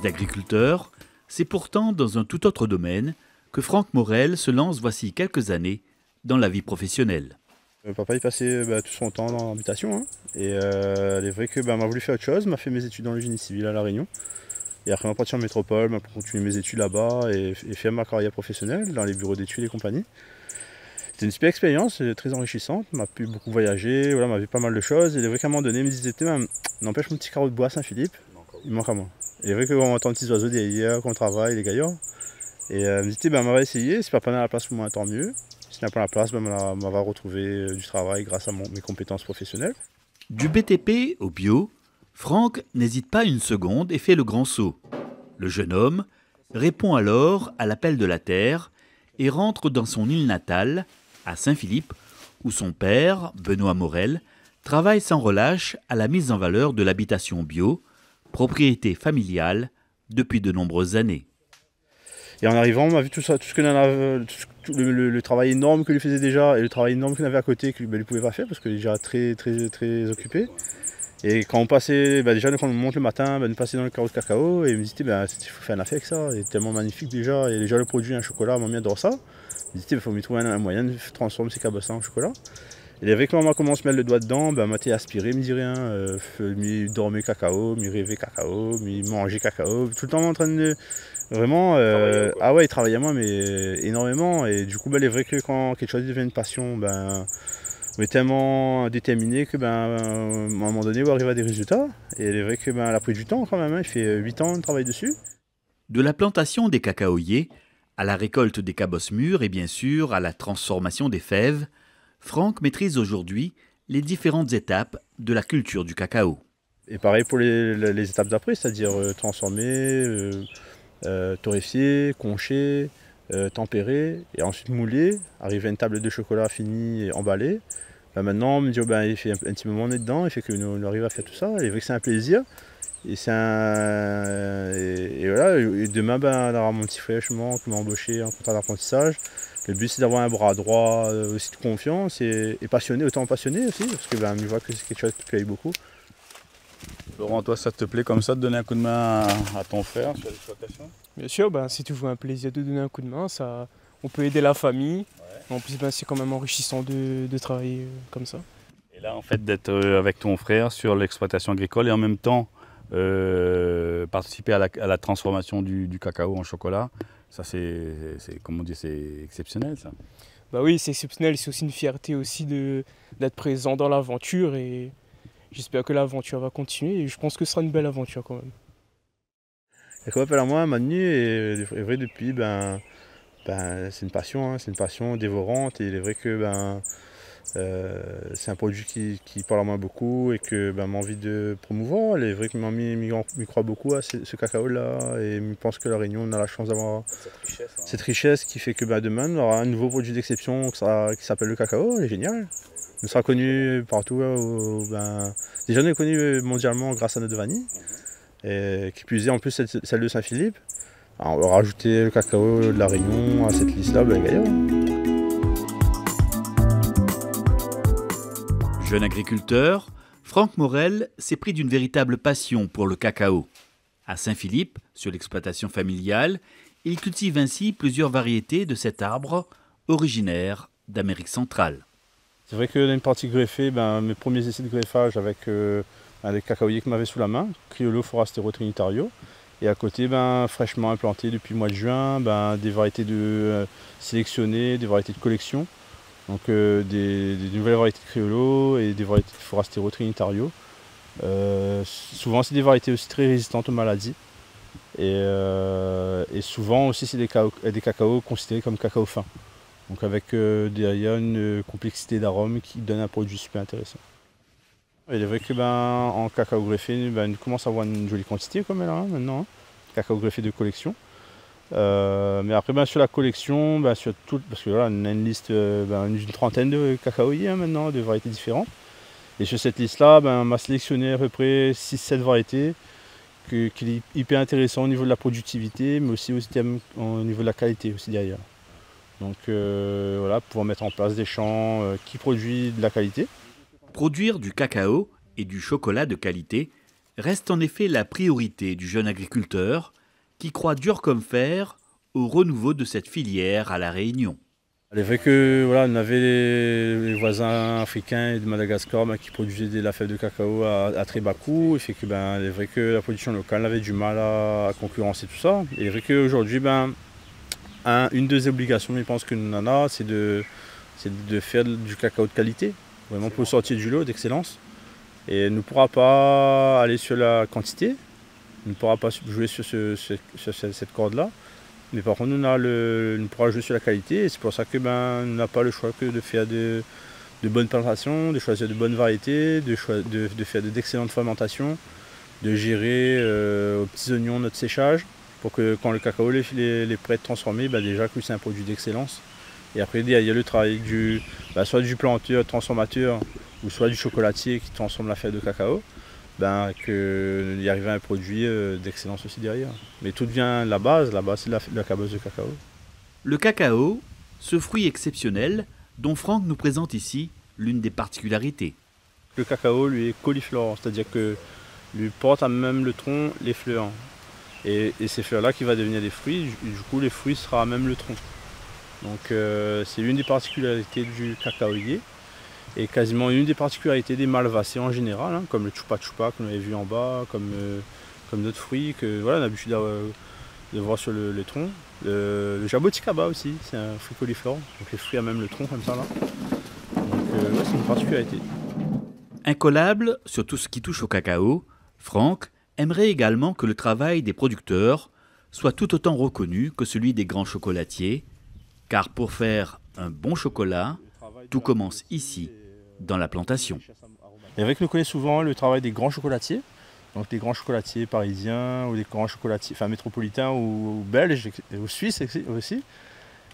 d'agriculteur, c'est pourtant dans un tout autre domaine que Franck Morel se lance voici quelques années dans la vie professionnelle. Papa il passait tout son temps dans l'habitation, hein. Et il est vrai que m'a voulu faire autre chose, m'a fait mes études dans le génie civil à La Réunion. Et après m'a parti en métropole, m'a continué mes études là-bas et fait ma carrière professionnelle dans les bureaux d'études et compagnie. C'était une super expérience, très enrichissante, m'a pu beaucoup voyager, voilà, m'a vu pas mal de choses. Et il est vrai qu'à un moment donné, il me disait, n'empêche mon petit carreau de bois Saint-Philippe, il manque à moi. Il est vrai qu'on entend des petits oiseaux derrière, qu'on travaille, les gaillards. Et il me dit, on va essayer, si papa n'a la place pour moi, tant mieux. Si n'a pas la place, on va retrouver du travail grâce à mes compétences professionnelles. Du BTP au bio, Franck n'hésite pas une seconde et fait le grand saut. Le jeune homme répond alors à l'appel de la terre et rentre dans son île natale, à Saint-Philippe, où son père, Benoît Morel, travaille sans relâche à la mise en valeur de l'habitation bio, propriété familiale depuis de nombreuses années. Et en arrivant, on m'a vu tout ça, le travail énorme que lui faisait déjà et le travail énorme qu'il avait à côté que lui ne pouvait pas faire parce qu'il est déjà très occupé. Et quand on passait, déjà quand on monte le matin, nous passait dans le carreau de cacao et il me disait il faut faire un affaire avec ça, il est tellement magnifique déjà, et déjà le produit un chocolat, ma mère adore ça. Il me disait il faut me trouver un moyen de transformer ces cabossins en chocolat. Et avec quand on commence à mettre le doigt dedans, m'a aspiré, il me dit rien, mi dormir cacao, mi rêver cacao, mi manger cacao, tout le temps en train de vraiment, ah ouais, il travaillait à moi mais énormément. Et du coup il est vrai que quand quelque chose devient une passion, on est tellement déterminé que à un moment donné on arrive à des résultats. Et il est vrai que elle a pris du temps quand même, hein. Il fait 8 ans de travail dessus. De la plantation des cacaoyers à la récolte des cabosses mûres et bien sûr à la transformation des fèves, Franck maîtrise aujourd'hui les différentes étapes de la culture du cacao. Et pareil pour les étapes d'après, c'est-à-dire transformer, torréfier, concher, tempérer et ensuite mouler, arriver à une tablette de chocolat finie et emballée. Maintenant on me dit il fait un petit moment on est dedans, il fait qu'on arrive à faire tout ça, et vrai que c'est un plaisir. Et voilà, et demain on aura mon petit frère qui m'a embauché en contrat d'apprentissage. Le but c'est d'avoir un bras droit aussi de confiance et passionné, autant passionné aussi, parce que je vois que c'est quelque chose qui plaît beaucoup. Laurent, toi ça te plaît comme ça de donner un coup de main à ton frère sur l'exploitation? Bien sûr, c'est toujours un plaisir de donner un coup de main, on peut aider la famille, en plus c'est quand même enrichissant de travailler comme ça. Et là en fait d'être avec ton frère sur l'exploitation agricole et en même temps participer à la transformation du cacao en chocolat, ça c'est exceptionnel ça. Bah oui, c'est exceptionnel, c'est aussi une fierté aussi d'être présent dans l'aventure et j'espère que l'aventure va continuer et je pense que ce sera une belle aventure quand même. Et comme appelle à moi, Manu est vrai depuis, c'est une passion, hein, c'est une passion dévorante et il est vrai que c'est un produit qui parle à moi beaucoup et que m'a envie de promouvoir. Il est vrai que mamie croit beaucoup à ce cacao-là et je pense que La Réunion on a la chance d'avoir cette richesse qui fait que demain on aura un nouveau produit d'exception qui s'appelle le cacao, il est génial. Il sera connu partout. Déjà on est connu mondialement grâce à notre vanille. Et qui plus est en plus celle de Saint-Philippe. On va rajouter le cacao de La Réunion à cette liste-là, gaillard. Jeune agriculteur, Franck Morel s'est pris d'une véritable passion pour le cacao. À Saint-Philippe, sur l'exploitation familiale, il cultive ainsi plusieurs variétés de cet arbre originaire d'Amérique centrale. C'est vrai que dans une partie greffée, mes premiers essais de greffage avec les cacaoyers que m'avait sous la main, Criollo Forastero Trinitario. Et à côté, fraîchement implanté depuis le mois de juin, des variétés sélectionnées, des variétés de collection. Donc des nouvelles variétés de Criollo et des variétés de Forastero Trinitario. Souvent c'est des variétés aussi très résistantes aux maladies. Et souvent aussi c'est des cacaos considérés comme cacao fin. Donc avec derrière une complexité d'arômes qui donne un produit super intéressant. Il est vrai que en cacao greffé, on commence à avoir une jolie quantité comme elle a maintenant, hein. Cacao greffé de collection. Mais après sur la collection, sur tout, parce que là on a une liste une trentaine de cacaoyers maintenant, de variétés différentes. Et sur cette liste-là, on m'a sélectionné à peu près 6-7 variétés qui est hyper intéressant au niveau de la productivité, mais aussi au niveau de la qualité aussi derrière. Donc voilà, pouvoir mettre en place des champs qui produisent de la qualité. Produire du cacao et du chocolat de qualité, reste en effet la priorité du jeune agriculteur qui croit dur comme fer au renouveau de cette filière à La Réunion. Il est vrai que voilà, on avait les voisins africains et de Madagascar qui produisaient de la fève de cacao à très bas coût. Il fait que il est vrai que la production locale avait du mal à concurrencer tout ça. Et il est vrai qu'aujourd'hui, une des obligations, je pense que nous en a, c'est de faire du cacao de qualité, vraiment pour sortir du lot d'excellence. Et on ne pourra pas aller sur la quantité, on ne pourra pas jouer sur cette corde-là. Mais par contre, on pourra jouer sur la qualité et c'est pour ça que on n'a pas le choix que de faire de bonnes plantations, de choisir de bonnes variétés, de faire d'excellentes fermentations, de gérer aux petits oignons notre séchage pour que quand le cacao est prêt à transformer, déjà que c'est un produit d'excellence. Et après, il y a le travail soit du planteur, transformateur, ou soit du chocolatier qui transforme la fève de cacao. Qu'il y arrive à un produit d'excellence aussi derrière. Mais tout devient la base c'est la cabosse de cacao. Le cacao, ce fruit exceptionnel dont Franck nous présente ici l'une des particularités. Le cacao lui est cauliflore, c'est-à-dire que lui porte à même le tronc les fleurs. Et ces fleurs-là qui vont devenir des fruits, du coup les fruits sera à même le tronc. Donc c'est l'une des particularités du cacaoyer. Et quasiment une des particularités des malvacées en général, comme le chupa chupa que l'on avait vu en bas, comme d'autres fruits que on a l'habitude de voir sur le tronc. Le jaboticaba aussi, c'est un fruit cauliflore, donc les fruits à même le tronc comme ça là. Donc c'est une particularité. Incollable sur tout ce qui touche au cacao, Franck aimerait également que le travail des producteurs soit tout autant reconnu que celui des grands chocolatiers, car pour faire un bon chocolat, tout commence ici, dans la plantation. Et avec nous connaît souvent le travail des grands chocolatiers, donc des grands chocolatiers parisiens ou des grands chocolatiers métropolitains ou belges ou suisses aussi.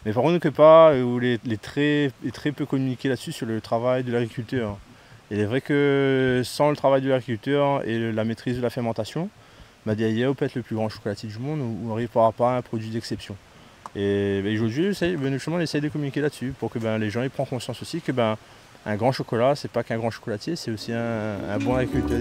Mais par contre, on ne connaît pas ou les très peu communiqué là-dessus sur le travail de l'agriculteur. Et il est vrai que sans le travail de l'agriculteur et la maîtrise de la fermentation, Diaye peut être le plus grand chocolatier du monde où on n'arrivera pas à un produit d'exception. Et aujourd'hui, on essaye de communiquer là-dessus pour que les gens prennent conscience aussi que un grand chocolat, c'est pas qu'un grand chocolatier, c'est aussi un bon agriculteur.